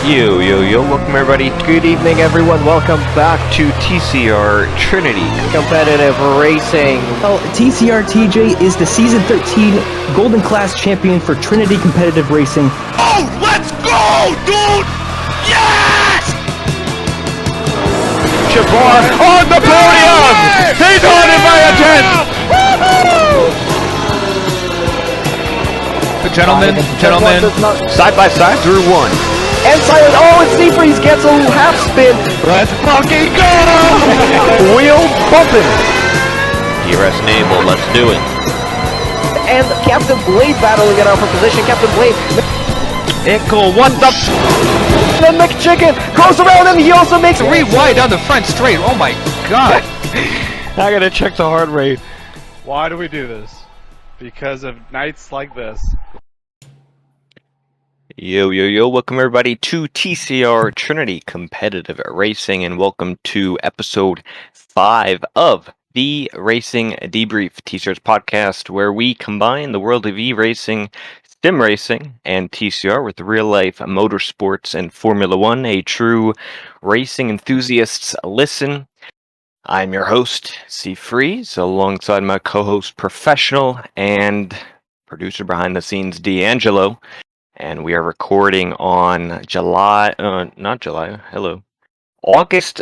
Welcome everybody. Good evening, everyone. Welcome back to TCR Trinity Competitive Racing. Well, TCR TJ is the Season 13 Golden Class Champion for Trinity Competitive Racing. Oh, let's go, dude! Yes! Jabbar on the podium! He's on it by a 10! Gentlemen, side by side through one. And silent, and Seafreeze gets a half spin. Let's fucking go! Wheel bumping. DRS enable, let's do it. And Captain Blade battling it out for position. Captain Blade. Ickle, what the Then McChicken goes around and he also makes Three wide down the front straight. Oh my god. I gotta check the heart rate. Why do we do this? Because of nights like this. Welcome everybody to TCR Trinity Competitive Racing, and welcome to episode 5 of the Racing Debrief, TCR's podcast, where we combine the world of e-racing, sim racing, and TCR with real-life motorsports and Formula One, a true racing enthusiast's listen. I'm your host, C. Freeze, alongside my co-host, professional, and producer behind the scenes, D'Angelo. And we are recording on August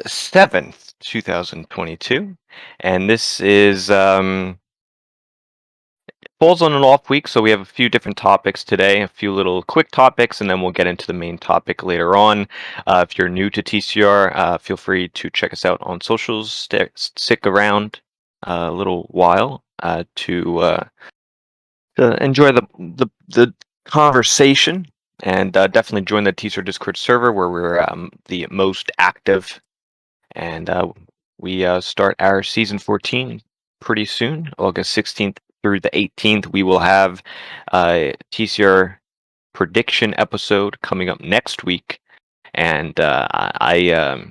7th, 2022. And this is, falls on an off week, so we have a few different topics today, a few little quick topics, and then we'll get into the main topic later on. If you're new to TCR, feel free to check us out on socials. Stick around a little while to enjoy the conversation, and definitely join the TCR Discord server where we're the most active, and we start our season 14 pretty soon, August 16th through the 18th. We will have a TCR prediction episode coming up next week, and I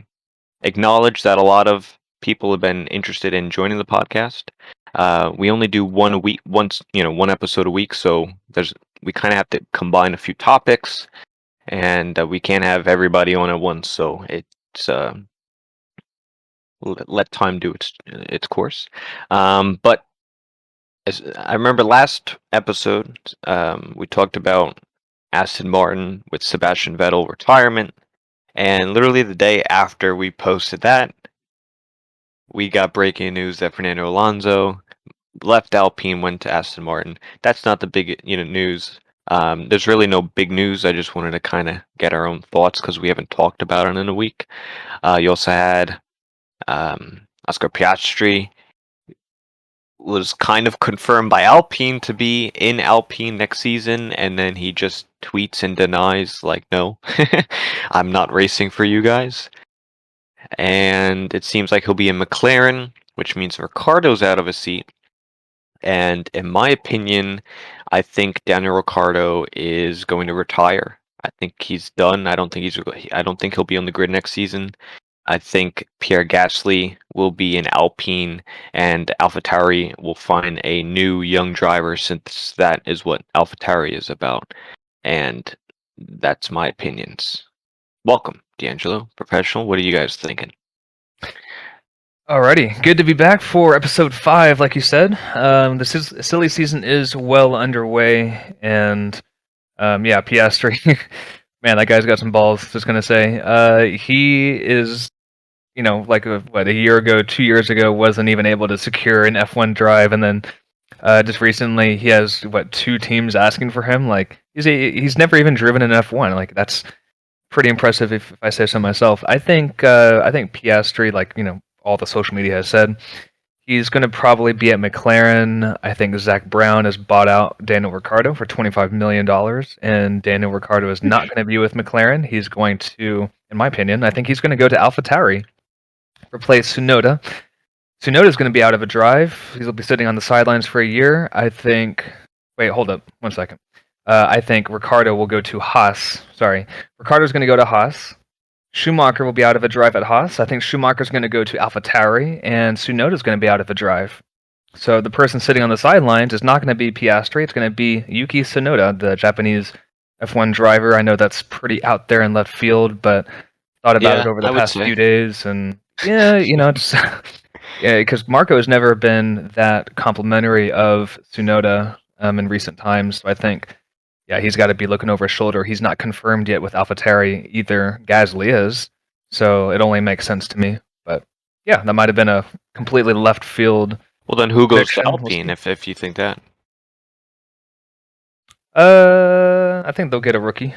acknowledge that a lot of people have been interested in joining the podcast. We only do one episode a week, so we kind of have to combine a few topics, and we can't have everybody on at once. So it's let time do its course. But as I remember last episode, we talked about Aston Martin with Sebastian Vettel retirement, and literally the day after we posted that, we got breaking news that Fernando Alonso left Alpine, went to Aston Martin. That's not the big news. There's really no big news. I just wanted to kind of get our own thoughts because we haven't talked about it in a week. You also had Oscar Piastri was kind of confirmed by Alpine to be in Alpine next season, and then he just tweets and denies, like, no, I'm not racing for you guys. And it seems like he'll be in McLaren, which means Ricciardo's out of a seat. And in my opinion, I think Daniel Ricciardo is going to retire. I think he's done. I don't think he'll be on the grid next season. I think Pierre Gasly will be in Alpine, and AlphaTauri will find a new young driver, since that is what AlphaTauri is about. And that's my opinions. Welcome, D'Angelo, professional. What are you guys thinking? Alrighty, good to be back for episode 5, like you said. The silly season is well underway, and Piastri, man, that guy's got some balls. Just gonna say, he is, like a year ago, 2 years ago, wasn't even able to secure an F1 drive, and then just recently he has 2 teams asking for him. Like he's never even driven an F1. Like that's pretty impressive, if I say so myself. I think Piastri, all the social media has said, he's going to probably be at McLaren. I think Zach Brown has bought out Daniel Ricciardo for $25 million, and Daniel Ricciardo is not going to be with McLaren. He's going to, in my opinion, I think he's going to go to AlphaTauri, replace Tsunoda. Tsunoda's going to be out of a drive. He'll be sitting on the sidelines for a year. Wait, hold up 1 second. I think Ricciardo will go to Haas. Ricciardo's going to go to Haas. Schumacher will be out of a drive at Haas. I think Schumacher's going to go to AlphaTauri, and Tsunoda's going to be out of a drive. So the person sitting on the sidelines is not going to be Piastri. It's going to be Yuki Tsunoda, the Japanese F1 driver. I know that's pretty out there in left field, but thought about it Yeah, over the I would past say. few days, and yeah, it's yeah, because Marco has never been that complimentary of Tsunoda in recent times. So I think, yeah, he's got to be looking over his shoulder. He's not confirmed yet with AlphaTauri either. Gasly is, so it only makes sense to me. But yeah, that might have been a completely left field Well, then who goes to prediction. We'll Alpine see. if you think that? I think they'll get a rookie.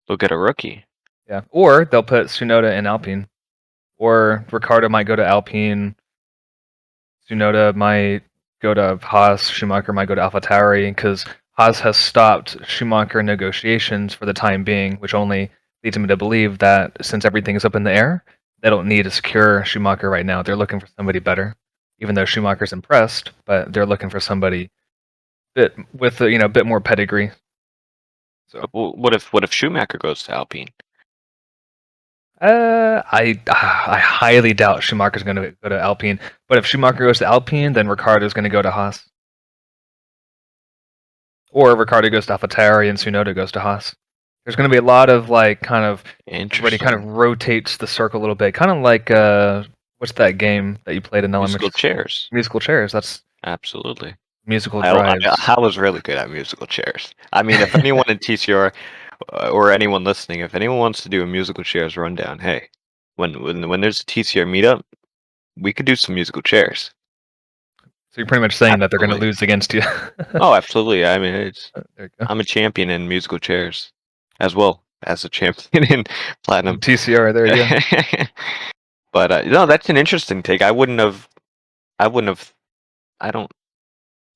They'll get a rookie. Yeah, or they'll put Tsunoda in Alpine, or Ricciardo might go to Alpine. Tsunoda might go to Haas. Schumacher might go to AlphaTauri because Haas has stopped Schumacher negotiations for the time being, which only leads me to believe that since everything is up in the air, they don't need to secure Schumacher right now. They're looking for somebody better, even though Schumacher's impressed, but they're looking for somebody bit with a bit more pedigree. So Well, what if Schumacher goes to Alpine? I highly doubt Schumacher's going to go to Alpine. But if Schumacher goes to Alpine, then Ricciardo's going to go to Haas. Or Ricciardo goes to AlphaTauri and Tsunoda goes to Haas. There's going to be a lot of everybody kind of Interesting. rotates the circle a little bit, kind of like what's that game that you played in elementary Musical school? chairs. Musical chairs. That's Absolutely. musical I, drives. I was really good at musical chairs. I mean, if anyone in TCR or anyone listening, if anyone wants to do a musical chairs rundown, hey, when there's a TCR meetup, we could do some musical chairs. So you're pretty much saying that they're going to Absolutely. lose against you. Oh, absolutely. I mean, There you go. I'm a champion in musical chairs as well as a champion in platinum. TCR. There you go. But no, that's an interesting take. I wouldn't have. I wouldn't have. I don't.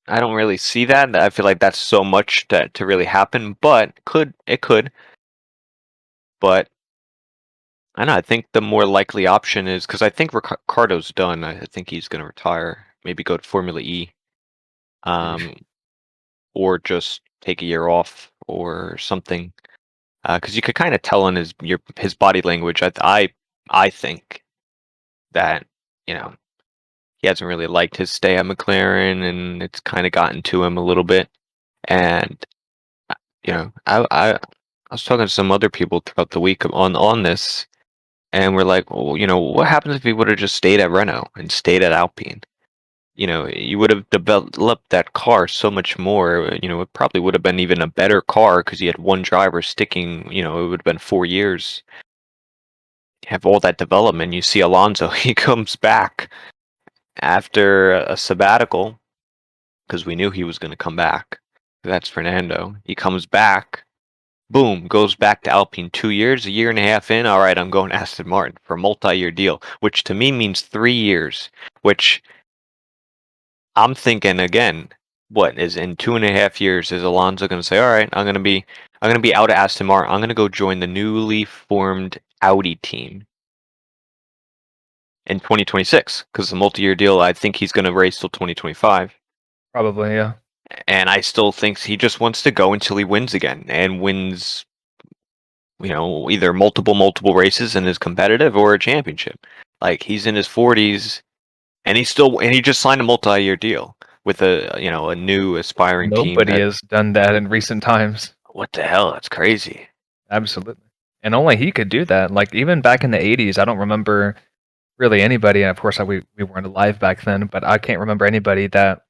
I don't really see that. I feel like that's so much to really happen, but it could. But I don't know. I think the more likely option is because I think Ricardo's done. I think he's going to retire. Maybe go to Formula E, um, or just take a year off or something. Because you could kind of tell in his body language. I think that he hasn't really liked his stay at McLaren, and it's kind of gotten to him a little bit. And I was talking to some other people throughout the week on this, and we're like, well, what happens if he would have just stayed at Renault and stayed at Alpine? You would have developed that car so much more. It probably would have been even a better car because you had one driver sticking. It would have been 4 years. Have all that development. You see Alonso, he comes back after a sabbatical because we knew he was going to come back. That's Fernando. He comes back, boom, goes back to Alpine 2 years, a year and a half in. All right, I'm going to Aston Martin for a multi-year deal, which to me means 3 years, which I'm thinking again, what is in 2.5 years is Alonso going to say, all right, I'm going to be out of Aston Martin. I'm going to go join the newly formed Audi team in 2026 because the multi-year deal, I think he's going to race till 2025. Probably, yeah. And I still think he just wants to go until he wins again and wins, either multiple races and is competitive or a championship. Like he's in his 40s and he just signed a multi-year deal with a new aspiring team. Nobody has done that in recent times. What the hell? That's crazy. Absolutely. And only he could do that. Like even back in the 80s, I don't remember really anybody, and of course we weren't alive back then, but I can't remember anybody that,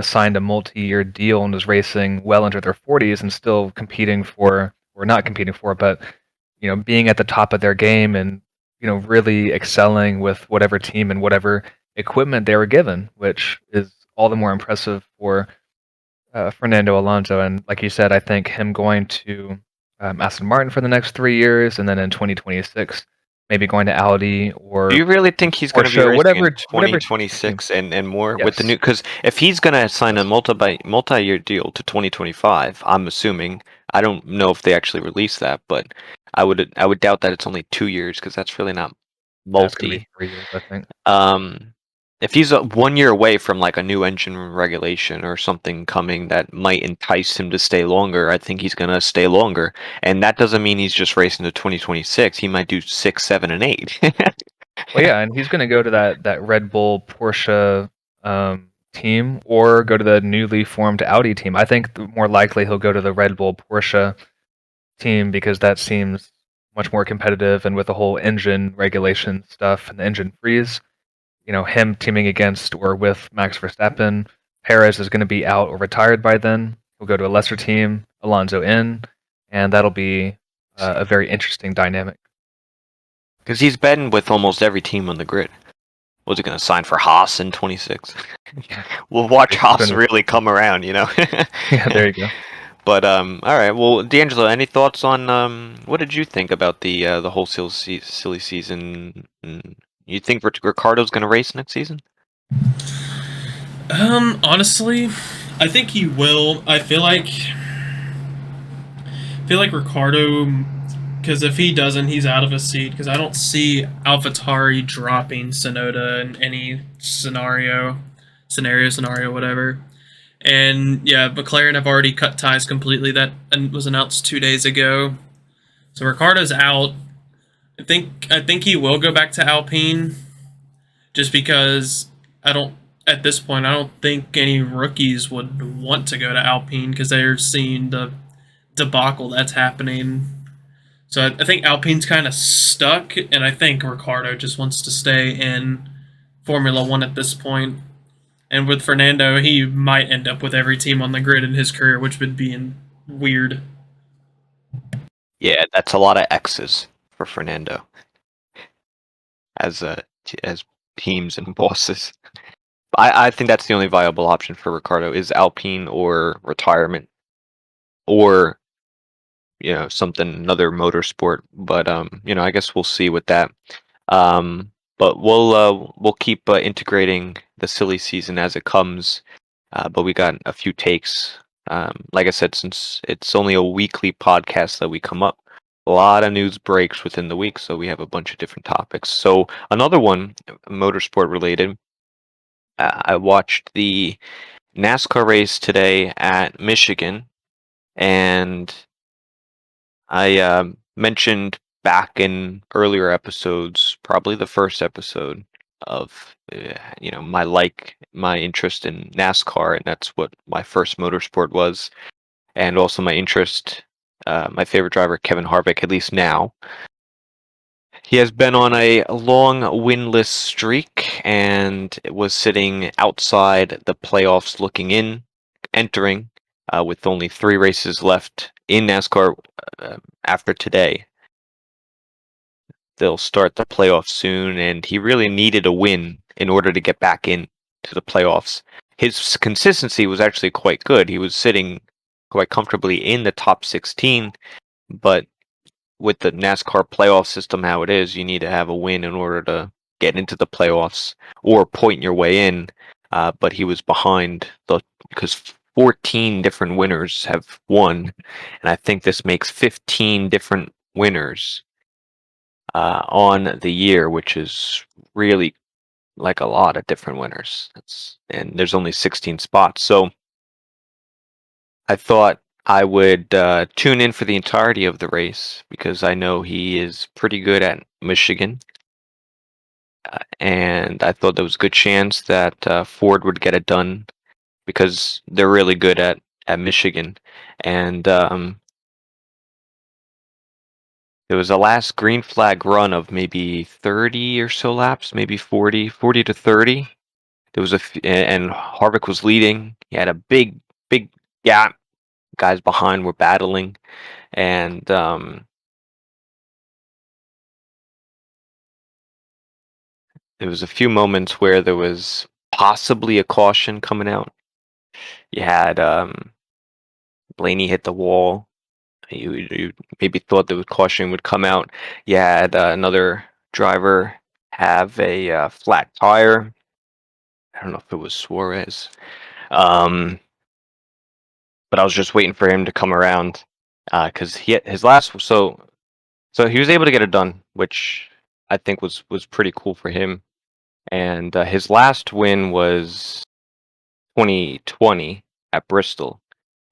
signed a multi-year deal and was racing well into their 40s and still competing for, or not competing for, but being at the top of their game and really excelling with whatever team and whatever equipment they were given, which is all the more impressive for Fernando Alonso. And like you said, I think him going to Aston Martin for the next 3 years, and then in 2026, maybe going to Audi or Do you really think he's going to be Porsche, racing in whatever. 2026 and more with the Yes. new? Because if he's going to sign a multi-year deal to 2025, I'm assuming. I don't know if they actually release that, but I would doubt that it's only 2 years because that's really not That's going to be multi. 3 years, I think. If he's 1 year away from like a new engine regulation or something coming that might entice him to stay longer, I think he's gonna stay longer. And that doesn't mean he's just racing to 2026. He might do 6, 7, and 8. Well, yeah, and he's going to go to that Red Bull Porsche team or go to the newly formed Audi team. I think more likely he'll go to the Red Bull Porsche team because that seems much more competitive, and with the whole engine regulation stuff and the engine freeze, him teaming against or with Max Verstappen, Perez is going to be out or retired by then. He'll go to a lesser team, Alonso in, and that'll be a very interesting dynamic. Because he's been with almost every team on the grid. Was he going to sign for Haas in 26? We'll watch He's Haas been- really come around, Yeah, there you go. But all right. Well, D'Angelo, any thoughts on what did you think about the whole silly season? You think Ricciardo's going to race next season? Honestly, I think he will. I feel like Ricciardo, because if he doesn't, he's out of a seat. Because I don't see AlphaTauri dropping Sonoda in any scenario, whatever. And yeah, McLaren have already cut ties completely. That was announced 2 days ago. So Ricciardo's out. I think he will go back to Alpine, just because at this point I don't think any rookies would want to go to Alpine because they're seeing the debacle that's happening. So I think Alpine's kind of stuck, and I think Ricciardo just wants to stay in Formula One at this point. And with Fernando, he might end up with every team on the grid in his career, which would be weird. Yeah, that's a lot of X's for Fernando as teams and bosses. I think that's the only viable option for Ricciardo is Alpine or retirement, or another motorsport. But I guess we'll see with that. But we'll keep integrating the silly season as it comes. But we got a few takes. Like I said, since it's only a weekly podcast that we come up, a lot of news breaks within the week, so we have a bunch of different topics. So another one, motorsport related. I watched the NASCAR race today at Michigan, and I mentioned back in earlier episodes, probably the first episode of my interest in NASCAR, and that's what my first motorsport was, and also my interest, my favorite driver, Kevin Harvick, at least now. He has been on a long winless streak and was sitting outside the playoffs entering with only 3 races left in NASCAR after today. They'll start the playoffs soon, and he really needed a win in order to get back in to the playoffs. His consistency was actually quite good. He was sitting quite comfortably in the top 16, but with the NASCAR playoff system how it is, you need to have a win in order to get into the playoffs or point your way in. But he was behind because 14 different winners have won, and I think this makes 15 different winners on the year, which is really like a lot of different winners. And there's only 16 spots, so I thought I would tune in for the entirety of the race because I know he is pretty good at Michigan. And I thought there was a good chance that Ford would get it done because they're really good at Michigan. And there was a last green flag run of maybe 30 or so laps, maybe 40 to 30. There was and Harvick was leading. He had a big gap. Guys behind were battling, and there was a few moments where there was possibly a caution coming out. You had Blaney hit the wall. You maybe thought the caution would come out. You had another driver have a flat tire. I don't know if it was Suarez. But I was just waiting for him to come around because his last so he was able to get it done, which I think was pretty cool for him. And his last win was 2020 at Bristol,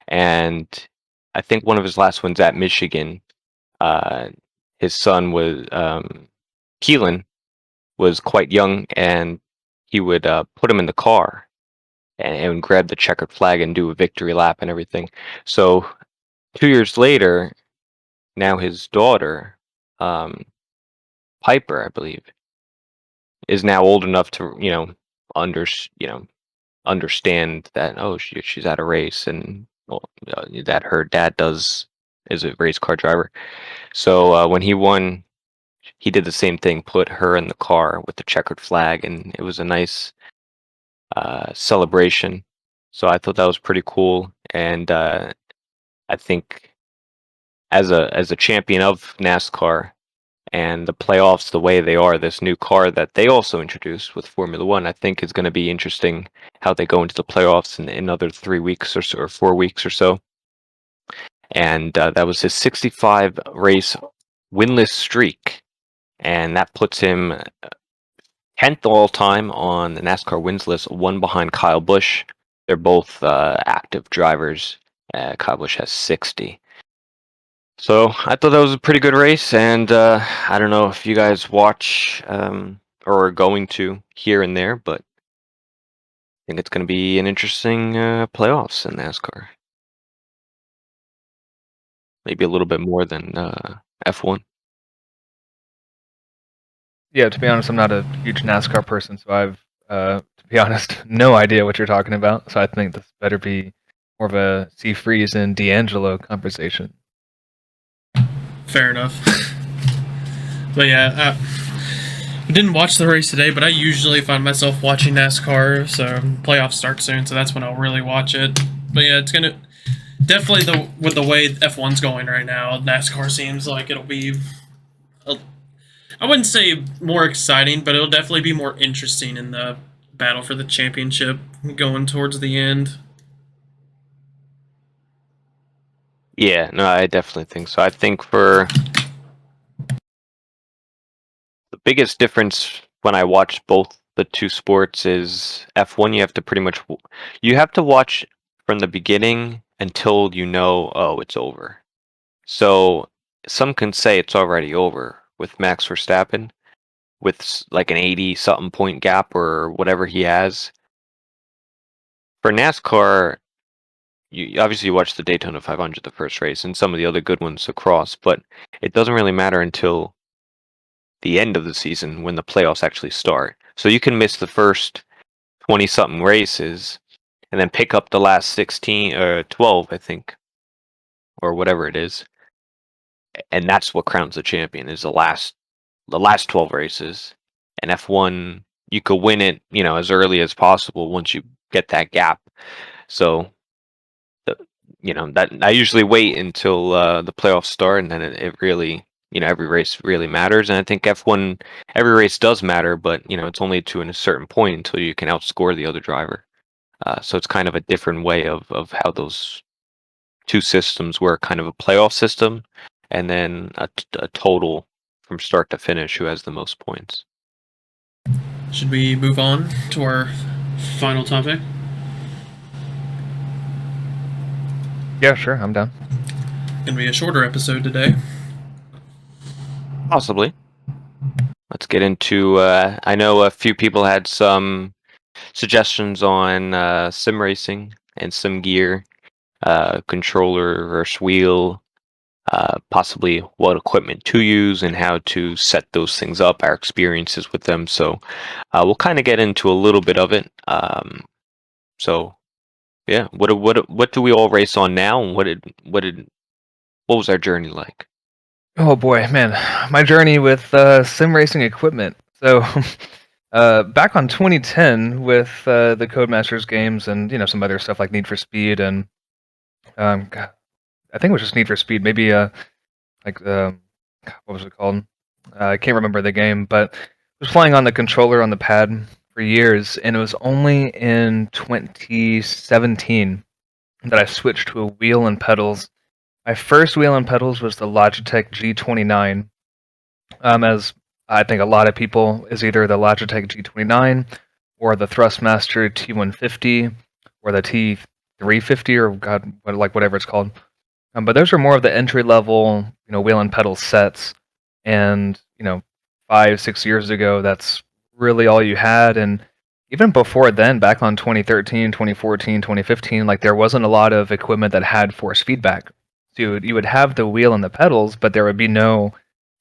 and I think one of his last wins at Michigan. His son was Keelan was quite young, and he would put him in the car and grab the checkered flag and do a victory lap and everything. So 2 years later, now his daughter, Piper, I believe, is now old enough to under you know understand that she's at a race and that her dad is a race car driver. So when he won, he did the same thing, put her in the car with the checkered flag, and it was a nice celebration. So I thought that was pretty cool, and I think as a champion of NASCAR and the playoffs the way they are, this new car that they also introduced with Formula One, I think is going to be interesting how they go into the playoffs in another 3 weeks or so, or 4 weeks or so. And that was his 65 race winless streak, and that puts him 10th all time on the NASCAR wins list, one behind Kyle Busch. They're both active drivers. Kyle Busch has 60. So I thought that was a pretty good race, and I don't know if you guys watch or are going to here and there, but I think it's going to be an interesting playoffs in NASCAR. Maybe a little bit more than F1. Yeah, to be honest, I'm not a huge NASCAR person, so I've, to be honest, no idea what you're talking about. So I think this better be more of a C. Freeze and D'Angelo conversation. Fair enough. But yeah, I didn't watch the race today, but I usually find myself watching NASCAR, so playoffs start soon, so that's when I'll really watch it. But yeah, it's gonna definitely with the way F1's going right now, NASCAR seems like it'll be I wouldn't say more exciting, but it'll definitely be more interesting in the battle for the championship going towards the end. Yeah, no, I definitely think so. I think for the biggest difference when I watch both the two sports is F1, you have to pretty much you have to watch from the beginning until it's over. So some can say it's already over with Max Verstappen with like an 80 something point gap or whatever he has. For NASCAR, you obviously watch the Daytona 500, the first race, and some of the other good ones across, but it doesn't really matter until the end of the season when the playoffs actually start. So you can miss the first 20 something races and then pick up the last 16 or 12, I think, or whatever it is. And that's what crowns the champion is the last 12 races. And F1, you could win it, as early as possible once you get that gap. So that I usually wait until the playoffs start, and then it really, every race really matters. And I think F1, every race does matter, but it's only to a certain point until you can outscore the other driver. So it's kind of a different way of how those two systems work, kind of a playoff system, and then a total from start to finish who has the most points. Should we move on to our final topic? Yeah, sure, I'm down. Gonna be a shorter episode today. Possibly. Let's get into. I know a few people had some suggestions on sim racing and sim gear, controller versus wheel, possibly what equipment to use and how to set those things up, our experiences with them. So we'll kind of get into a little bit of it. So yeah, what do we all race on now, and what was our journey like? Oh boy, man, my journey with sim racing equipment. So, back on 2010 with the Codemasters games and some other stuff like Need for Speed and God, I think it was just Need for Speed. Maybe like what was it called? I can't remember the game, but I was playing on the controller on the pad for years, and it was only in 2017 that I switched to a wheel and pedals. My first wheel and pedals was the Logitech G29. As I think a lot of people is either the Logitech G29 or the Thrustmaster T150 or the T350 or God, whatever it's called. But those are more of the entry level, wheel and pedal sets. And 5-6 years ago, that's really all you had. And even before then, back on 2013, 2014, 2015, like there wasn't a lot of equipment that had force feedback. So you would have the wheel and the pedals, but there would be no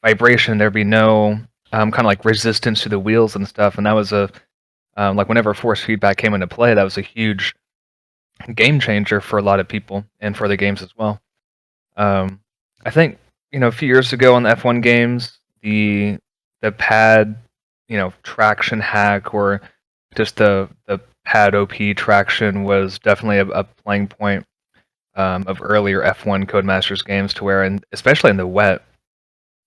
vibration. There'd be no kind of like resistance to the wheels and stuff. And that was a like whenever force feedback came into play, that was a huge game changer for a lot of people and for the games as well. I think a few years ago on the F1 games, the pad traction hack or just the pad OP traction was definitely a playing point of earlier F1 Codemasters games, to where, and especially in the wet,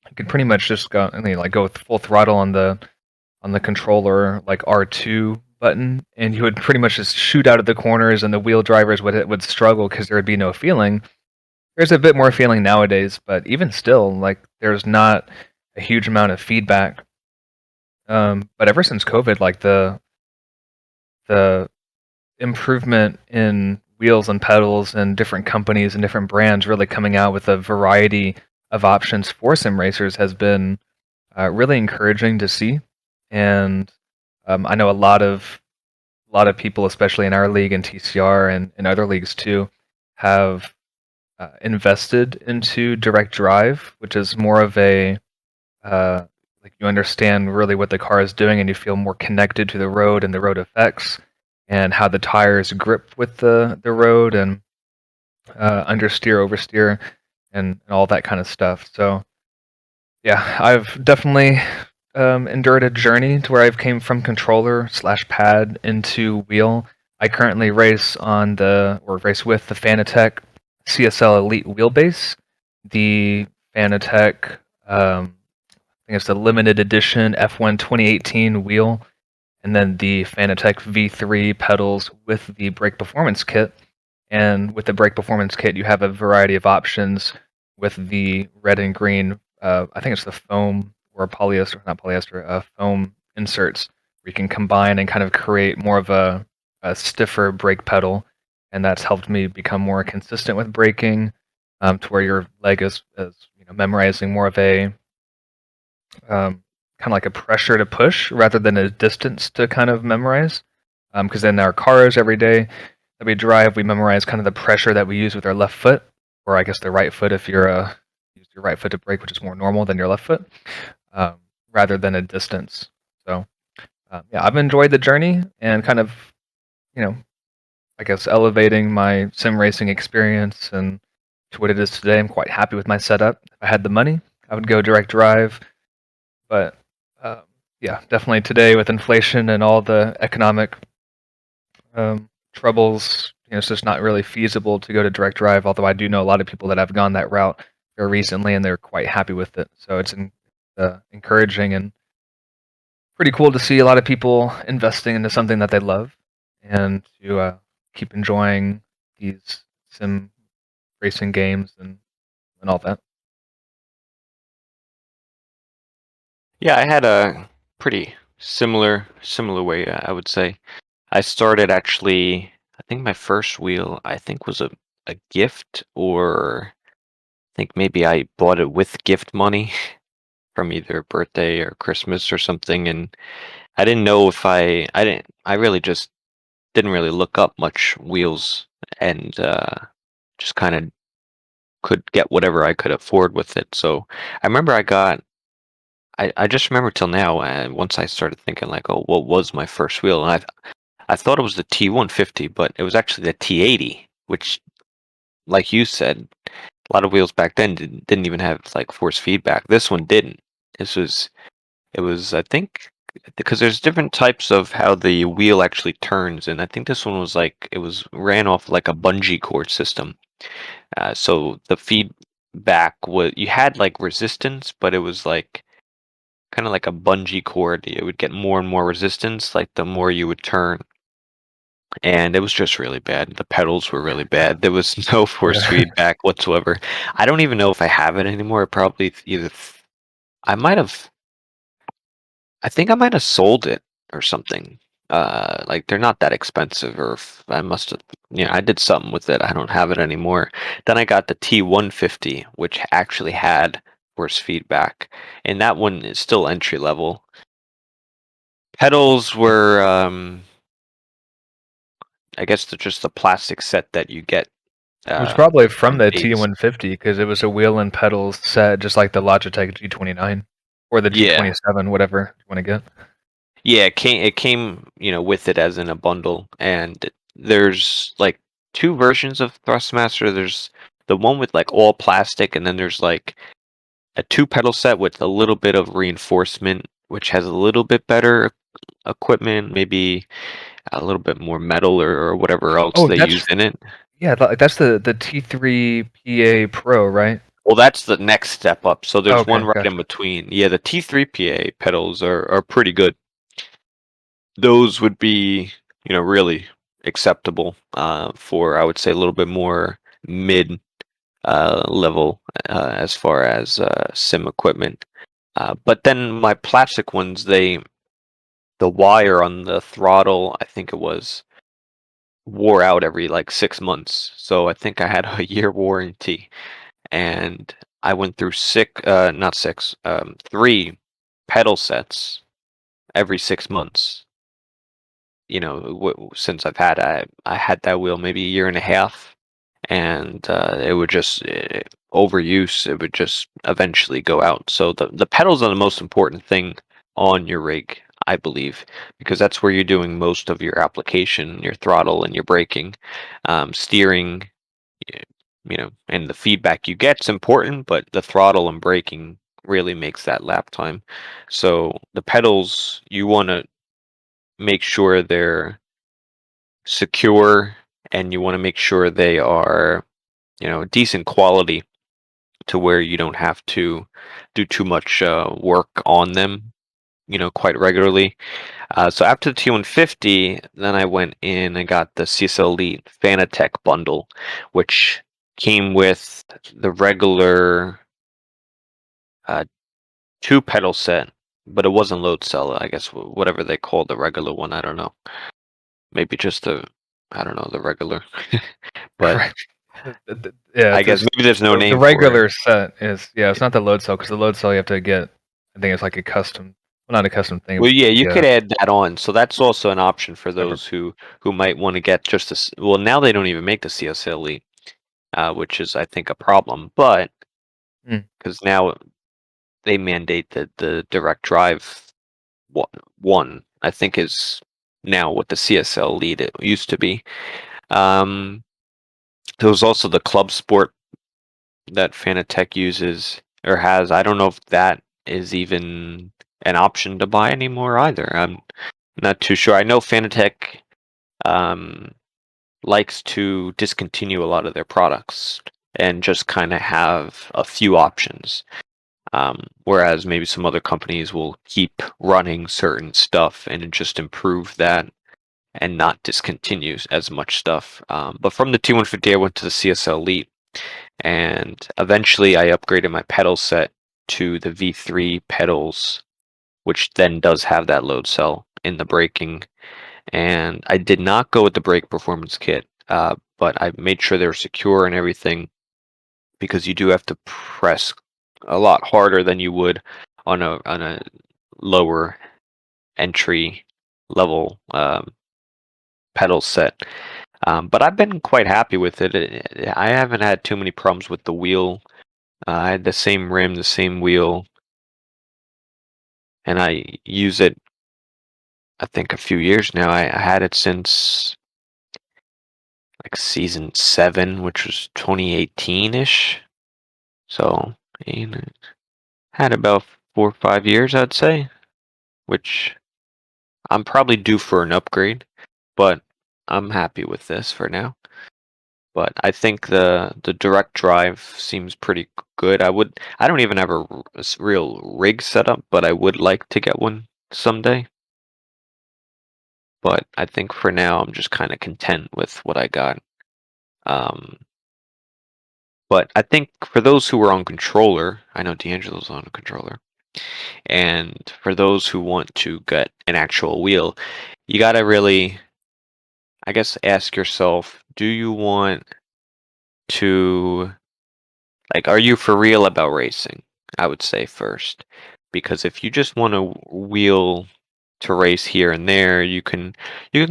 you could pretty much just go like go with full throttle on the controller, like R2 button, and you would pretty much just shoot out of the corners, and the wheel drivers would struggle because there would be no feeling. There's a bit more feeling nowadays, but even still, like there's not a huge amount of feedback. But ever since COVID, like the improvement in wheels and pedals and different companies and different brands really coming out with a variety of options for sim racers has been really encouraging to see. And I know a lot of people, especially in our league and TCR and in other leagues too, have invested into direct drive, which is more of a like you understand really what the car is doing, and you feel more connected to the road and the road effects and how the tires grip with the road and understeer, oversteer, and all that kind of stuff. So yeah, I've definitely endured a journey to where I've came from controller / pad into wheel. I currently race with the Fanatec CSL Elite wheelbase, the Fanatec, I think it's the limited edition F1 2018 wheel, and then the Fanatec V3 pedals with the brake performance kit. And with the brake performance kit, you have a variety of options with the red and green. I think it's the foam or polyester, not polyester, foam inserts where you can combine and kind of create more of a stiffer brake pedal. And that's helped me become more consistent with braking, to where your leg is memorizing more of a kind of like a pressure to push rather than a distance to kind of memorize. Because in our cars every day that we drive, we memorize kind of the pressure that we use with our left foot, or I guess the right foot if you're use your right foot to brake, which is more normal than your left foot, um, rather than a distance. So yeah, I've enjoyed the journey and kind of you know I guess elevating my sim racing experience and to what it is today. I'm quite happy with my setup. If I had the money, I would go direct drive, but um, yeah, definitely today with inflation and all the economic troubles, it's just not really feasible to go to direct drive. Although I do know a lot of people that have gone that route very recently, and they're quite happy with it. So it's encouraging and pretty cool to see a lot of people investing into something that they love, and to keep enjoying these sim racing games and all that. Yeah, I had a pretty similar way, I would say. I started actually, I think my first wheel, I think was a gift, or I think maybe I bought it with gift money from either birthday or Christmas or something, and I didn't know if I really just didn't really look up much wheels, and just kind of could get whatever I could afford with it. So I remember I just remember till now, once I started thinking like, oh, what was my first wheel? And I thought it was the T150, but it was actually the T80, which, like you said, a lot of wheels back then didn't even have like force feedback. This one didn't. It was, I think, because there's different types of how the wheel actually turns, and I think this one was like it was ran off like a bungee cord system. So the feedback was, you had like resistance, but it was like kind of like a bungee cord. It would get more and more resistance, like the more you would turn. And it was just really bad. The pedals were really bad. There was no force Yeah. feedback whatsoever. I don't even know if I have it anymore. Probably either I might have. I think I might have sold it or something. Like they're not that expensive, or if I must have. Yeah, I did something with it. I don't have it anymore. Then I got the T150, which actually had force feedback, and that one is still entry level. Pedals were, I guess, just the plastic set that you get It was probably from from the base. T150 because it was a wheel and pedals set, just like the Logitech G29 or the Yeah, G27, whatever you want to get. yeah, it came, with it as in a bundle, and there's like two versions of Thrustmaster. There's the one with like all plastic, and then there's like a two pedal set with a little bit of reinforcement, which has a little bit better equipment, maybe a little bit more metal or whatever else Oh, they that's use in it. yeah, that's the T3 PA Pro, right? Well, that's the next step up. So Oh, there's one okay, right in gotcha. between. Yeah, the T3 PA pedals are pretty good. Those would be, really acceptable for, I would say, a little bit more mid level as far as sim equipment. But then my plastic ones, the wire on the throttle, I think it was, wore out every like 6 months. So I think I had a year warranty, and I went through not six, three pedal sets every 6 months. Since I had that wheel maybe a year and a half, and it would just overuse. It would just eventually go out. So the pedals are the most important thing on your rig, I believe, because that's where you're doing most of your application, your throttle and your braking, steering. y- and the feedback you get's important, but the throttle and braking really makes that lap time. So the pedals, you want to make sure they're secure, and you want to make sure they are, decent quality to where you don't have to do too much work on them, quite regularly. So after the T150, then I went in and got the CSL Elite Fanatec bundle, which came with the regular uh, two pedal set, but it wasn't load cell. I guess whatever they call the regular one. I don't know. Maybe just I don't know, the regular. But Right. Yeah, I guess maybe there's no the name for it. regular set is it's not the load cell because the load cell you have to get. I think it's like a custom, well, not a custom thing. Well, yeah, you Yeah, could add that on. So that's also an option for separate. those who might want to get just this. Well, now they don't even make the CSL Elite, which is, I think, a problem. But Mm. because now they mandate that the direct drive one, I think, is now what the CSL Elite it used to be. Um, there was also the Club Sport that Fanatec uses or has. I don't know if that is even an option to buy anymore either. I'm not too sure. I know Fanatec um, likes to discontinue a lot of their products and just kind of have a few options. Whereas maybe some other companies will keep running certain stuff and just improve that and not discontinue as much stuff. But from the T150, I went to the CSL Elite, and eventually I upgraded my pedal set to the V3 pedals, which then does have that load cell in the braking. And I did not go with the brake performance kit, but I made sure they were secure and everything, because you do have to press a lot harder than you would on a lower entry level pedal set. But I've been quite happy with it. I haven't had too many problems with the wheel. I had the same rim, the same wheel, and I use it, I think, a few years now. I had it since like season 7, which was 2018-ish. So, had about 4 or 5 years, I'd say, which I'm probably due for an upgrade, but I'm happy with this for now. But I think the direct drive seems pretty good. I don't even have a real rig setup, but I would like to get one someday. But I think for now I'm just kind of content with what I got. Um, but I think for those who are on controller, I know D'Angelo's on a controller, and for those who want to get an actual wheel, you gotta really, I guess, ask yourself, do you want to, like, are you for real about racing? I would say first, because if you just want a wheel to race here and there, you can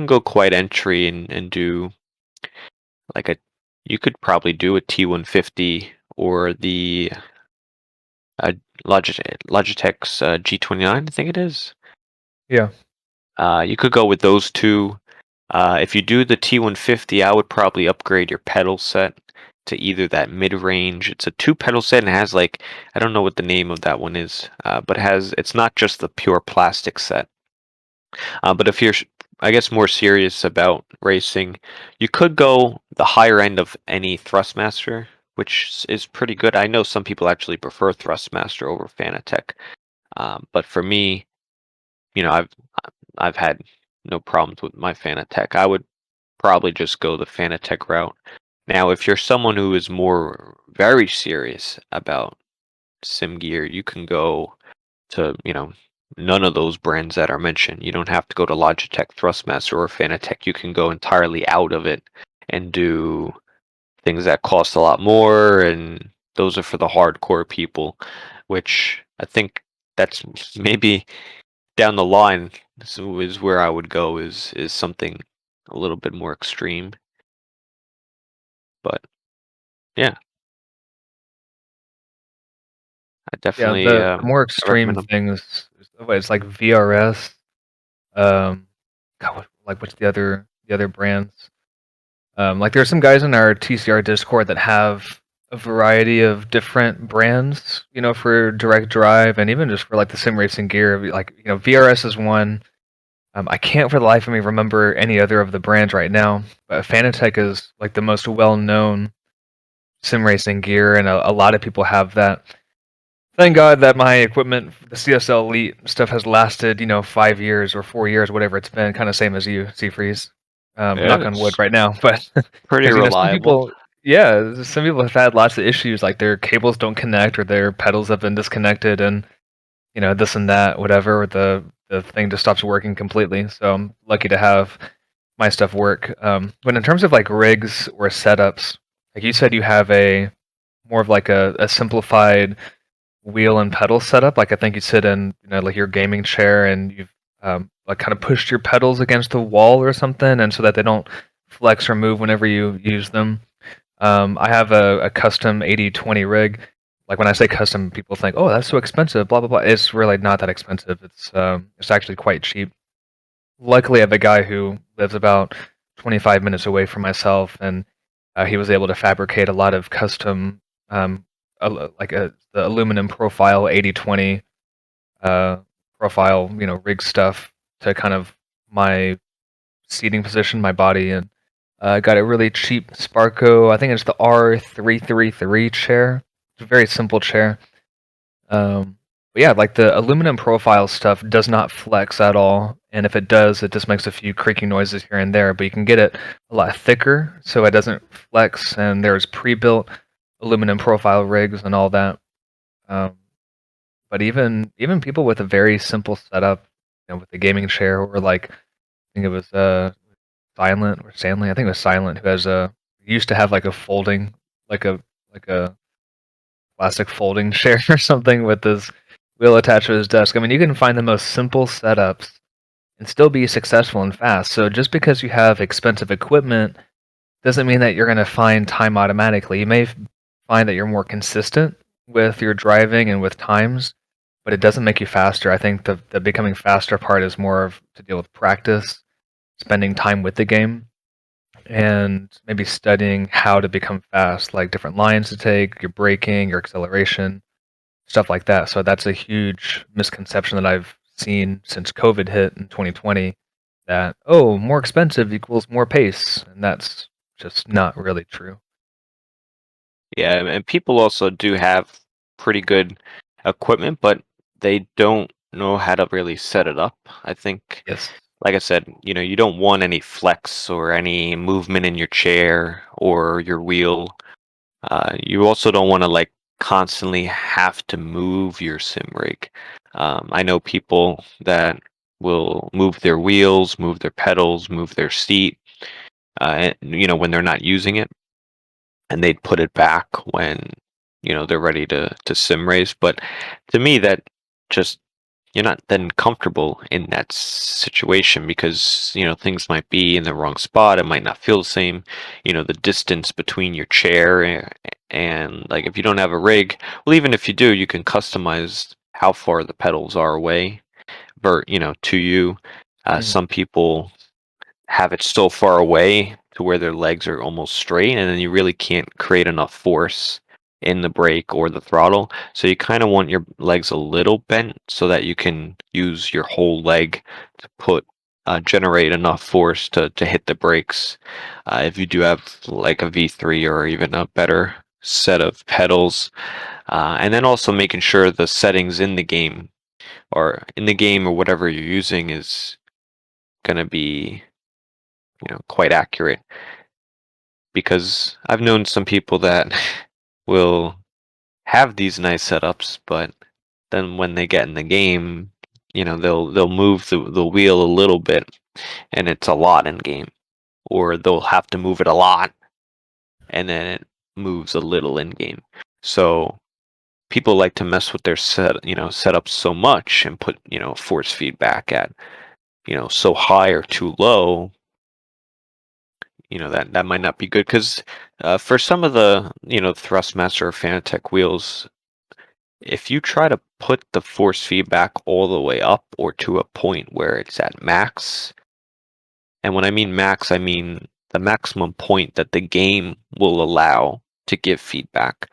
go quite entry and do like a you could probably do a T150 or the uh, Logitech's G29, I think it is. Yeah. You could go with those two. If you do the T150, I would probably upgrade your pedal set to either that mid-range. It's a 2 pedal set and it has like, I don't know what the name of that one is, but it's not just the pure plastic set. But if you're, I guess, more serious about racing, you could go the higher end of any Thrustmaster, which is pretty good. I know some people actually prefer Thrustmaster over Fanatec, but for me, I've had no problems with my Fanatec. I would probably just go the Fanatec route. Now, if you're someone who is more very serious about sim gear, you can go to, none of those brands that are mentioned. You don't have to go to Logitech, Thrustmaster, or Fanatec. You can go entirely out of it and do things that cost a lot more, and those are for the hardcore people, which I think that's maybe down the line is where I would go is something a little bit more extreme. But yeah, I Yeah, definitely the more I recommend extreme them. things, it's like VRS. Um, God, what's the other brands? Like there are some guys in our TCR Discord that have a variety of different brands, for direct drive and even just for like the sim racing gear. Like, VRS is one. I can't for the life of me remember any other of the brands right now, but Fanatec is like the most well-known sim racing gear, and a lot of people have that. Thank God that my equipment, the CSL Elite stuff, has lasted, 5 years or 4 years, whatever it's been. Kind of same as you, Seafreeze. Yeah, Knock on wood it's right now, but pretty because some reliable. people, yeah, some people have had lots of issues, like their cables don't connect or their pedals have been disconnected, and this and that, whatever. The thing just stops working completely. So I'm lucky to have my stuff work. But in terms of like rigs or setups, like you said, you have a more of like a simplified wheel and pedal setup. Like I think you sit in, like your gaming chair and you've like kind of pushed your pedals against the wall or something, and so that they don't flex or move whenever you use them. I have a custom 80/20 rig. Like when I say custom, people think, "Oh, that's so expensive." Blah blah blah. It's really not that expensive. It's actually quite cheap. Luckily, I have a guy who lives about 25 minutes away from myself, and he was able to fabricate a lot of custom, the aluminum profile 80/20 uh, profile, rig stuff to kind of my seating position, my body, and got a really cheap Sparco. I think it's the R333 chair. It's a very simple chair. But yeah, like the aluminum profile stuff does not flex at all, and if it does, it just makes a few creaking noises here and there. But you can get it a lot thicker, so it doesn't flex. And there's pre-built aluminum profile rigs and all that. Um, but even people with a very simple setup, with a gaming chair, or like I think it was Silent or Stanley. I think it was Silent who has used to have like a folding, like a plastic folding chair or something with this wheel attached to his desk. I mean, you can find the most simple setups and still be successful and fast. So just because you have expensive equipment doesn't mean that you're going to find time automatically. You may find that you're more consistent with your driving and with times, but it doesn't make you faster. I think the becoming faster part is more of to deal with practice, spending time with the game, and maybe studying how to become fast, like different lines to take, your braking, your acceleration, stuff like that. So that's a huge misconception that I've seen since COVID hit in 2020, that, oh, more expensive equals more pace, and that's just not really true. Yeah, and people also do have pretty good equipment, but they don't know how to really set it up. I think, Yes. like I said, you don't want any flex or any movement in your chair or your wheel. You also don't want to like constantly have to move your sim rig. I know people that will move their wheels, move their pedals, move their seat, when they're not using it, and they'd put it back when they're ready to sim race. But to me, that just you're not then comfortable in that situation because things might be in the wrong spot. It might not feel the same. The distance between your chair and like if you don't have a rig, well, even if you do, you can customize how far the pedals are away, to you. Some people have it so far away to where their legs are almost straight, and then you really can't create enough force in the brake or the throttle. So you kind of want your legs a little bent so that you can use your whole leg to generate enough force to hit the brakes. If you do have like a V3 or even a better set of pedals, and then also making sure the settings in the game or whatever you're using is going to be quite accurate, because I've known some people that will have these nice setups, but then when they get in the game, they'll move the wheel a little bit and it's a lot in game, or they'll have to move it a lot and then it moves a little in game. So people like to mess with their setups so much and put force feedback at so high or too low, that might not be good, because for some of the Thrustmaster or Fanatec wheels, if you try to put the force feedback all the way up or to a point where it's at max, and when I mean max, I mean the maximum point that the game will allow to give feedback,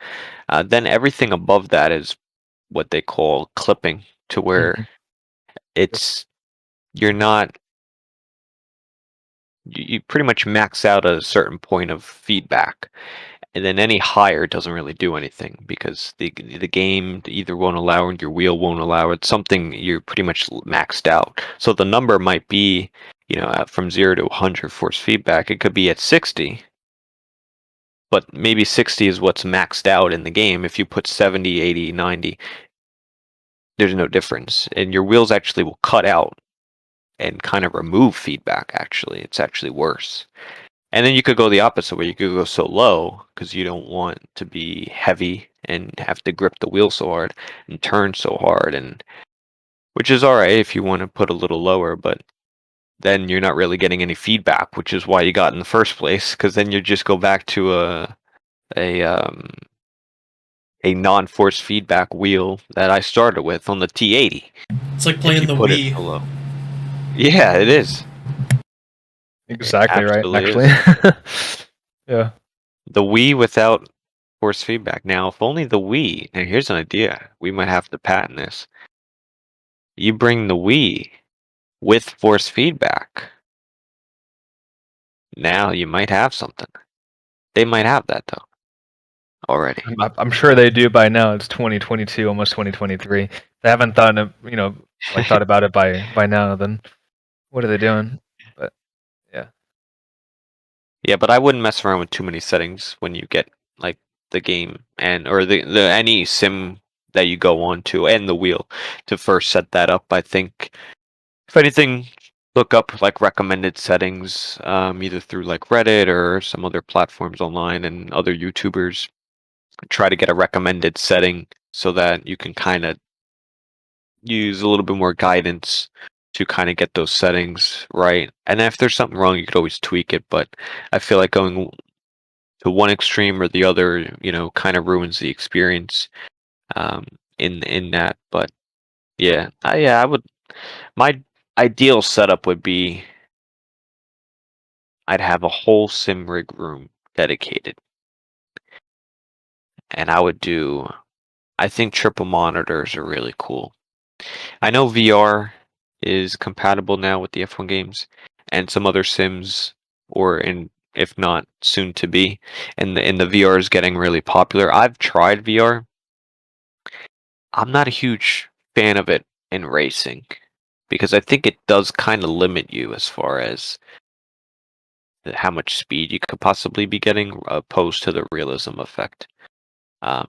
then everything above that is what they call clipping, to where it's you're not you pretty much max out at a certain point of feedback, and then any higher doesn't really do anything because the game either won't allow it, your wheel won't allow it. Something you're pretty much maxed out. So the number might be, from 0 to 100 force feedback. It could be at 60, but maybe 60 is what's maxed out in the game. If you put 70, 80, 90, there's no difference, and your wheels actually will cut out and kind of remove feedback. Actually, it's actually worse. And then you could go the opposite way. You could go so low because you don't want to be heavy and have to grip the wheel so hard and turn so hard, and which is all right if you want to put a little lower, but then you're not really getting any feedback, which is why you got in the first place, because then you just go back to a non-force feedback wheel that I started with on the T80. It's like If playing you the put it Wii. so low. Yeah, it is. Exactly right, absolutely actually. Yeah. The Wii without force feedback. Now, if only the Wii. Now, here's an idea. We might have to patent this. You bring the Wii with force feedback. Now you might have something. They might have that though already. I'm sure they do by now. It's 2022, almost 2023. They haven't thought of, thought about it by now, then what are they doing? But yeah. Yeah, but I wouldn't mess around with too many settings when you get like the game or the any sim that you go on to, and the wheel to first set that up. I think if anything, look up like recommended settings, either through like Reddit or some other platforms online, and other YouTubers. Try to get a recommended setting so that you can kind of use a little bit more guidance to kind of get those settings right. And if there's something wrong, you could always tweak it. But I feel like going to one extreme or the other, kind of ruins the experience in that. But yeah, I would. My ideal setup would be I'd have a whole sim rig room dedicated, and I would do. I think triple monitors are really cool. I know VR is compatible now with the F1 games and some other sims, if not soon to be, and the VR is getting really popular. I've tried VR. I'm not a huge fan of it in racing because I think it does kind of limit you as far as how much speed you could possibly be getting opposed to the realism effect.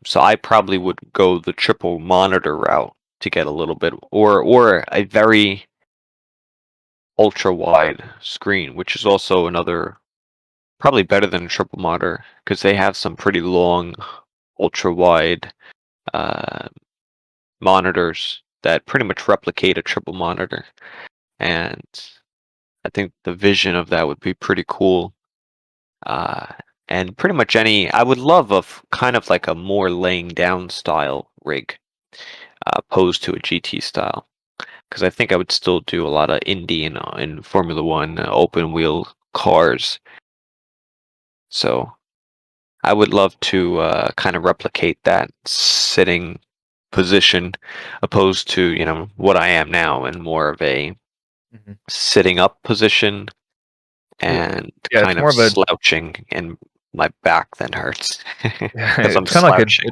So I probably would go the triple monitor route to get a little bit, or a very ultra wide screen, which is also another probably better than a triple monitor because they have some pretty long ultra wide uh, monitors that pretty much replicate a triple monitor, and I think the vision of that would be pretty cool. Uh, and pretty much I would love kind of like a more laying down style rig, opposed to a GT style, because I think I would still do a lot of Indy and Formula One open wheel cars. So I would love to kind of replicate that sitting position, opposed to what I am now, and more of a Mhm. sitting up position and Yeah, it's kind more of of a slouching, and my back then hurts yeah, because I'm it's kind of like slouching.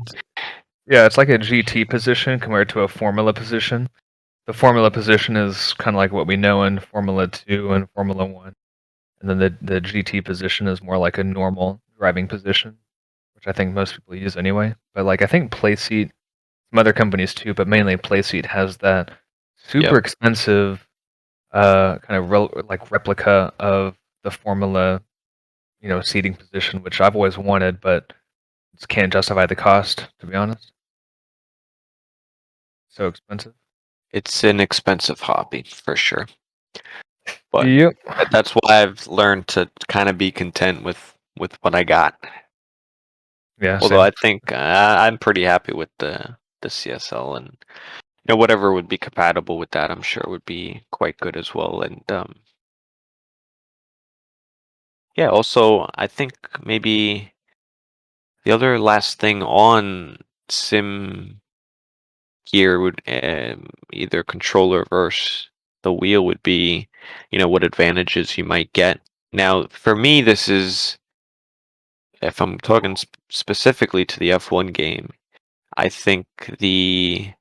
it's like a GT position compared to a Formula position. The Formula position is kind of like what we know in Formula 2 and Formula 1. And then the GT position is more like a normal driving position, which I think most people use anyway. But like I think Playseat, some other companies too, but mainly Playseat has that super Yep. expensive kind of like replica of the Formula, seating position, which I've always wanted, but just can't justify the cost, to be honest. So expensive. It's an expensive hobby for sure, but Yep. that's why I've learned to kind of be content with what I got. Yeah, Although same. I think I'm pretty happy with the CSL, and whatever would be compatible with that, I'm sure would be quite good as well. And yeah, also I think maybe the other last thing on sim gear would either controller versus the wheel would be, what advantages you might get. Now, for me, this is, if I'm talking specifically to the F1 game, I think the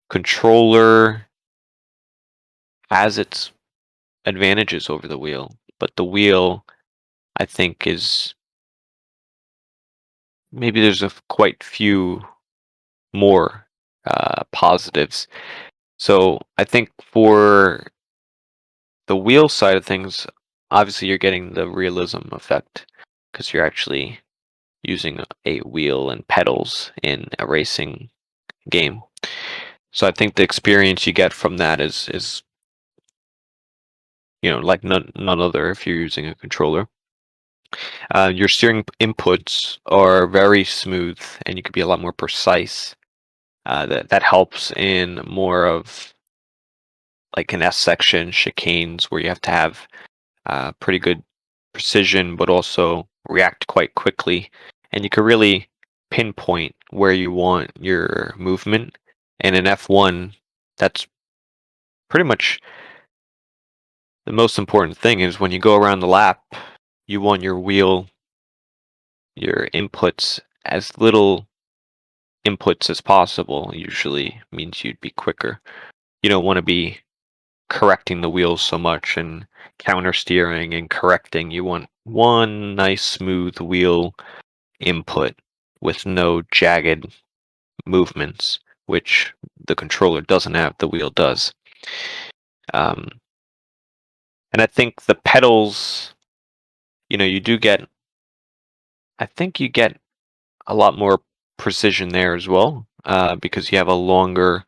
controller has its advantages over the wheel, but the wheel, I think, is maybe there's quite few more positives. So I think for the wheel side of things, obviously you're getting the realism effect because you're actually using a wheel and pedals in a racing game. So I think the experience you get from that is like none other if you're using a controller. Your steering inputs are very smooth, and you can be a lot more precise. That helps in more of like an S section chicanes where you have to have pretty good precision, but also react quite quickly. And you can really pinpoint where you want your movement. And in F1, that's pretty much the most important thing is when you go around the lap, you want your wheel, your inputs, as little inputs as possible. Usually means you'd be quicker. You don't want to be correcting the wheels so much and counter steering and correcting. You want one nice smooth wheel input with no jagged movements, which the controller doesn't have, the wheel does. Um, and I think the pedals, you do get, I think you get a lot more precision there as well, because you have a longer,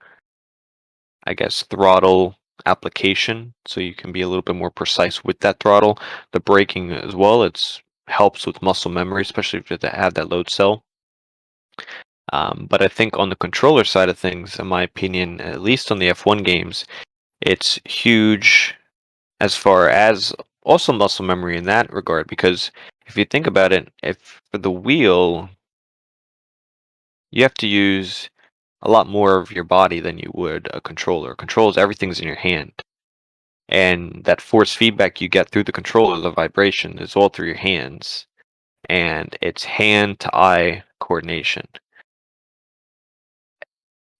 I guess, throttle application, so you can be a little bit more precise with that throttle. The braking as well, it's helps with muscle memory, especially if you have that load cell. But I think on the controller side of things, in my opinion, at least on the F1 games, it's huge as far as also muscle memory in that regard. Because if you think about it, if for the wheel, you have to use a lot more of your body than you would a controller. Controls, everything's in your hand. And that force feedback you get through the controller, the vibration, is all through your hands. And it's hand to eye coordination.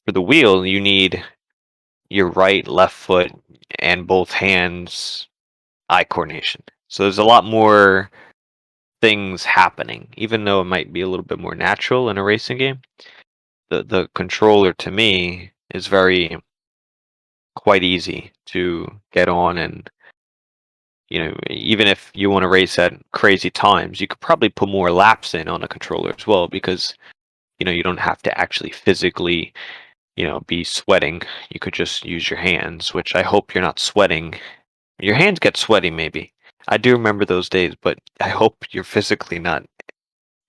For the wheel, you need your right, left foot, and both hands eye coordination. So there's a lot more things happening, even though it might be a little bit more natural in a racing game. The controller to me is very quite easy to get on, and even if you want to race at crazy times, you could probably put more laps in on a controller as well, because you don't have to actually physically be sweating, you could just use your hands, which I hope you're not sweating. Your hands get sweaty, maybe. I do remember those days, but I hope you're physically not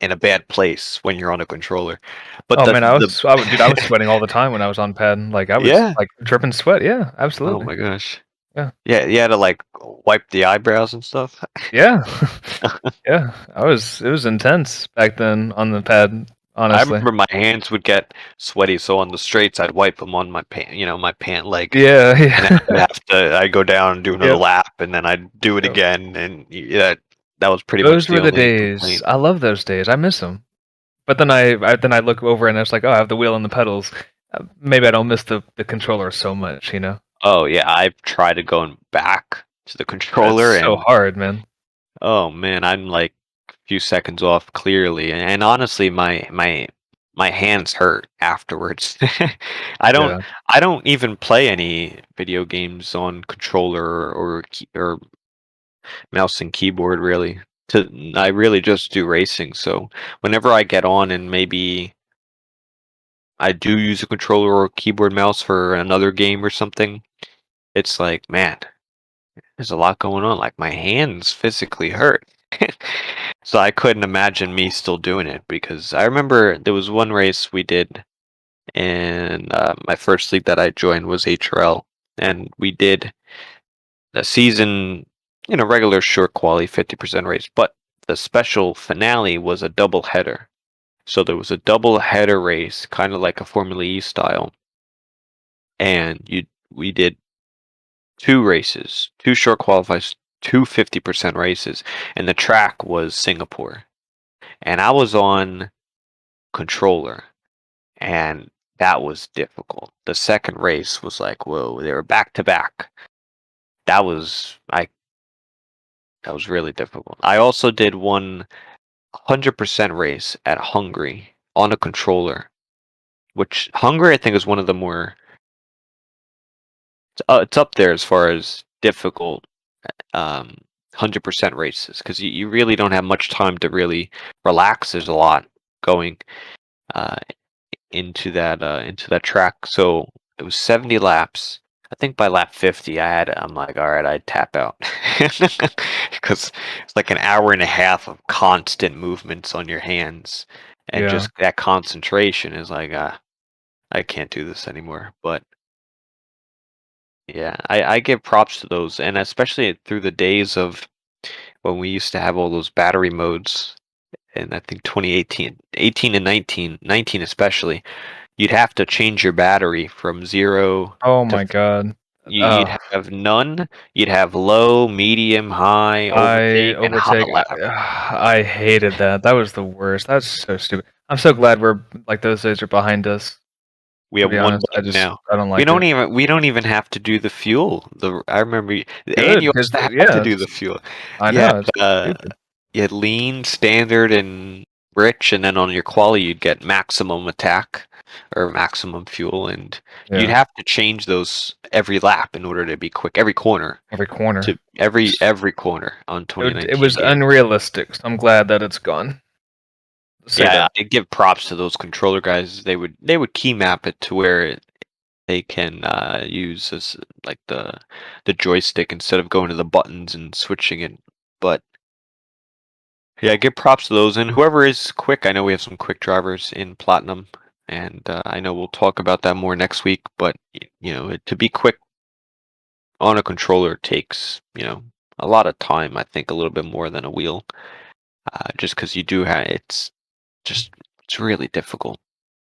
in a bad place when you're on a controller. But Oh man, dude, I was the sweating all the time when I was on pad. Like I was yeah. like dripping sweat. Yeah, Oh absolutely. my gosh. Yeah. Yeah, you had to like wipe the eyebrows and stuff. Yeah. Yeah. It was intense back then on the pad, I honestly. remember my hands would get sweaty, so on the straights I'd wipe them on my pant, my pant leg, Yeah, and then yeah. I'd go down and do another Yep. lap, and then I'd do it Yep. again, and that was pretty much Those the were the only days. complaint. I love those days. I miss them. But then I look over and it's like, oh, I have the wheel and the pedals. Maybe I don't miss the controller so much, you know. Oh yeah, I've tried to going back to the It's controller, so and hard, man. oh man, I'm like a few seconds off clearly, and honestly, my hands hurt afterwards. I don't Yeah. I don't even play any video games on controller or mouse and keyboard really. I really just do racing. So whenever I get on and maybe I do use a controller or keyboard mouse for another game or something, it's like, man, there's a lot going on. Like my hands physically hurt. So I couldn't imagine me still doing it because I remember there was one race we did, and my first league that I joined was HRL, and we did the season, regular short quali 50% race, but the special finale was a double header. So there was a double header race, kind of like a Formula E style, and we did two races, two short qualifies, two 50% races, and the track was Singapore. And I was on controller, and that was difficult. The second race was like, whoa, they were back to back. That was that was really difficult. I also did 100% race at Hungary on a controller, which Hungary I think is one of the more it's up there as far as difficult 100% races because you really don't have much time to really relax. There's a lot going uh, into that track. So it was 70 laps. I think by lap 50, I'm like, all right, I'd tap out because it's like an hour and a half of constant movements on your hands, and Yeah. just that concentration is like, I can't do this anymore. But yeah, I give props to those, and especially through the days of when we used to have all those battery modes, and I think 2018, 18 and 19 especially, you'd have to change your battery from 0 Oh to my god. you'd have none, you'd have low, medium, high, I overtake, and hot overtake. lap. I hated that. That was the worst. That's so stupid. I'm so glad we're like those days are behind us. We To have be one honest, button now. I don't like it. We don't even have to do the fuel. I remember, and Good, you because used to have to yeah, do the fuel. I You had know it's stupid. you had lean, standard, and rich, and then on your quali you'd get maximum attack or maximum fuel, and you'd Yeah, have to change those every lap in order to be quick. Every corner every corner. to every corner on It 2019 was game. unrealistic. So I'm glad that it's gone. Say Yeah, that. I give props to those controller guys. They would key map it to where they can use as like the joystick instead of going to the buttons and switching it. But yeah, give props to those, and whoever is quick. I know we have some quick drivers in Platinum, and I know we'll talk about that more next week. But to be quick on a controller takes a lot of time. I think a little bit more than a wheel, just because you do have it's really difficult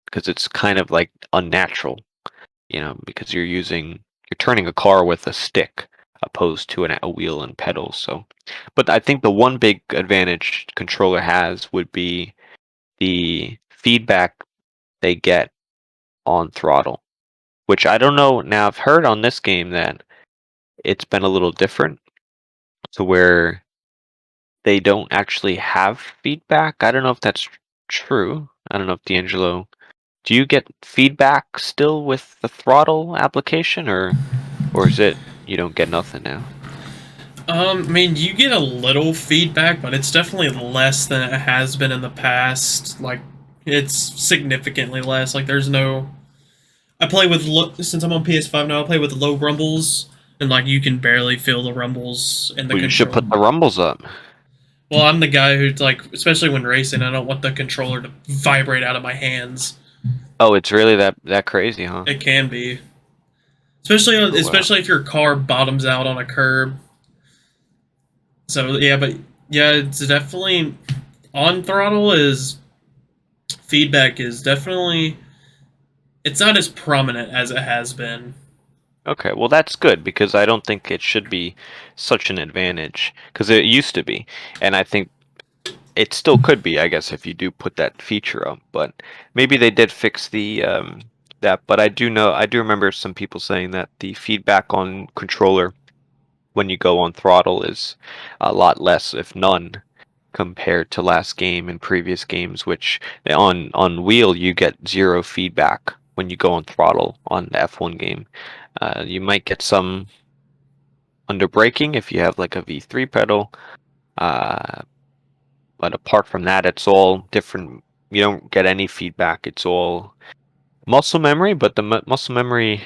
because it's kind of like unnatural, because you're turning a car with a stick opposed to a wheel and pedals. So, but I think the one big advantage controller has would be the feedback they get on throttle, which I don't know. Now I've heard on this game that it's been a little different to where they don't actually have feedback. I don't know if that's true. I don't know if D'Angelo, do you get feedback still with the throttle application, or is it you don't get nothing now? I mean, you get a little feedback, but it's definitely less than it has been in the past. Like, it's significantly less. Like, there's no. I play with since I'm on PS5 now. I play with low rumbles, and like you can barely feel the rumbles in the Well, you should control. put the rumbles up. Well, I'm the guy who's like, especially when racing, I don't want the controller to vibrate out of my hands. Oh, it's really that crazy, huh? It can be, especially Oh, wow. if your car bottoms out on a curb. So yeah, but yeah, it's definitely on throttle is feedback is definitely it's not as prominent as it has been. Okay, well that's good because I don't think it should be such an advantage because it used to be, and I think it still could be, I guess, if you do put that feature up. But maybe they did fix the that. But I do remember some people saying that the feedback on controller when you go on throttle is a lot less, if none, compared to last game and previous games. Which on wheel you get zero feedback when you go on throttle on the F1 game. You might get some under braking if you have like a V3 pedal. Uh, but apart from that, it's all different. You don't get any feedback. It's all muscle memory, but the muscle memory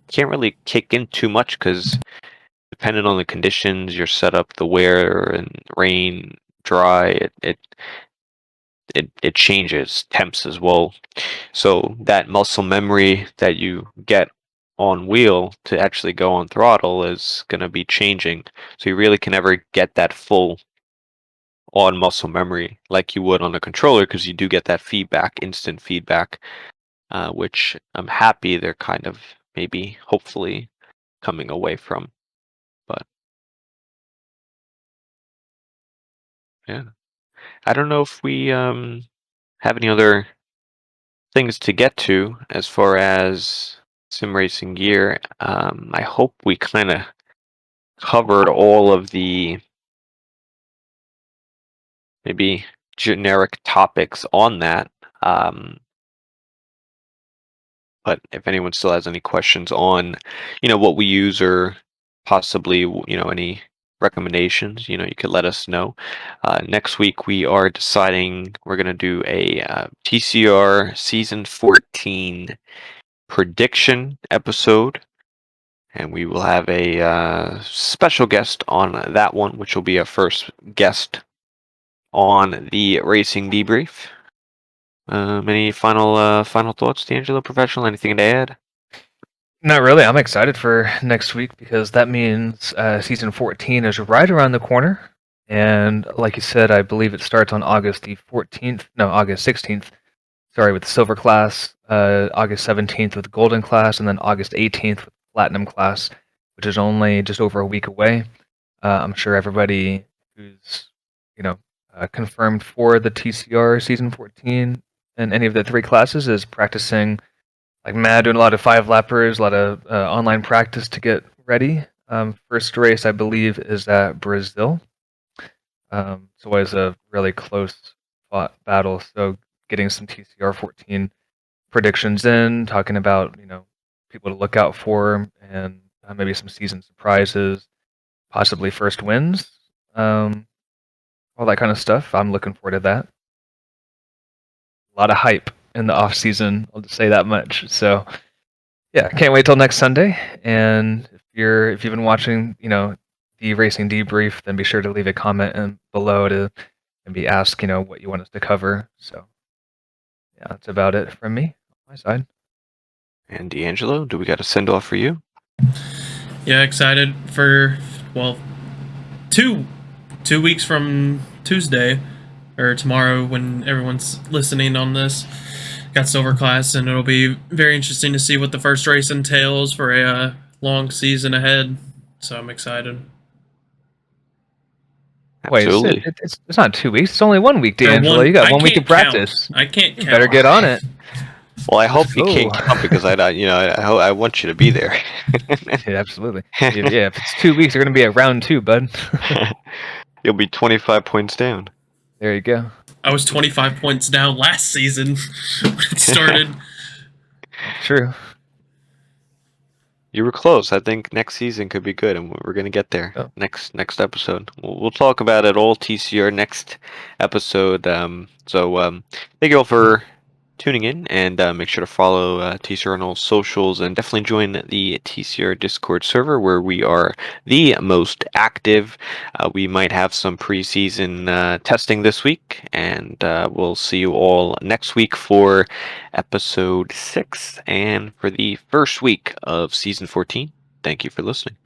can't really kick in too much because depending on the conditions, your setup, the wear and rain, dry, it changes temps as well. So that muscle memory that you get on wheel to actually go on throttle is going to be changing. So you really can never get that full on muscle memory like you would on a controller because you do get that feedback, instant feedback, which I'm happy they're kind of maybe hopefully coming away from. But yeah, I don't know if we have any other things to get to as far as sim racing gear. I hope we kind of covered all of the maybe generic topics on that. But if anyone still has any questions on, what we use or possibly, any recommendations, you could let us know. Next week we are deciding we're going to do a TCR season 14 prediction episode. And we will have a special guest on that one, which will be our first guest on the Racing Debrief. Any final thoughts, D'Angelo? Professional? Anything to add? Not really. I'm excited for next week because that means season 14 is right around the corner. And like you said, I believe it starts on August the 14th. No, August 16th. Sorry, with the silver class. August 17th with the golden class, and then August 18th with platinum class, which is only just over a week away. I'm sure everybody who's confirmed for the TCR season 14 and any of the three classes is practicing like mad, doing a lot of five lappers, a lot of online practice to get ready. First race, I believe, is at Brazil. It's always a really close fought battle. So getting some TCR 14 predictions in, talking about people to look out for, and maybe some season surprises, possibly first wins, all that kind of stuff. I'm looking forward to that. A lot of hype in the off season. I'll just say that much. So yeah, can't wait till next Sunday. And if you've been watching, the racing debrief, then be sure to leave a comment below to maybe ask, what you want us to cover. So yeah, that's about it from me on my side. And D'Angelo, do we got a send off for you? Yeah, excited for well, two weeks from Tuesday or tomorrow when everyone's listening on this. Got silver class, and it'll be very interesting to see what the first race entails for a long season ahead. So I'm excited. Wait, Absolutely. it's not 2 weeks. It's only 1 week, Or D'Angelo. You got I 1 week to can't count. practice. I can't You count. better get on it. Well, I hope you go. can't count because I want you to be there. Yeah, absolutely. Yeah, if it's 2 weeks, you're gonna be at round 2, bud. You'll be 25 points down. There you go. I was 25 points down last season when it started. True. You were close. I think next season could be good, and we're gonna get there. Oh. Next episode. We'll talk about it all TCR next episode. Thank you all for tuning in, and make sure to follow TCR on all socials, and definitely join the TCR Discord server where we are the most active. We might have some preseason testing this week, and we'll see you all next week for episode 6 and for the first week of season 14. Thank you for listening.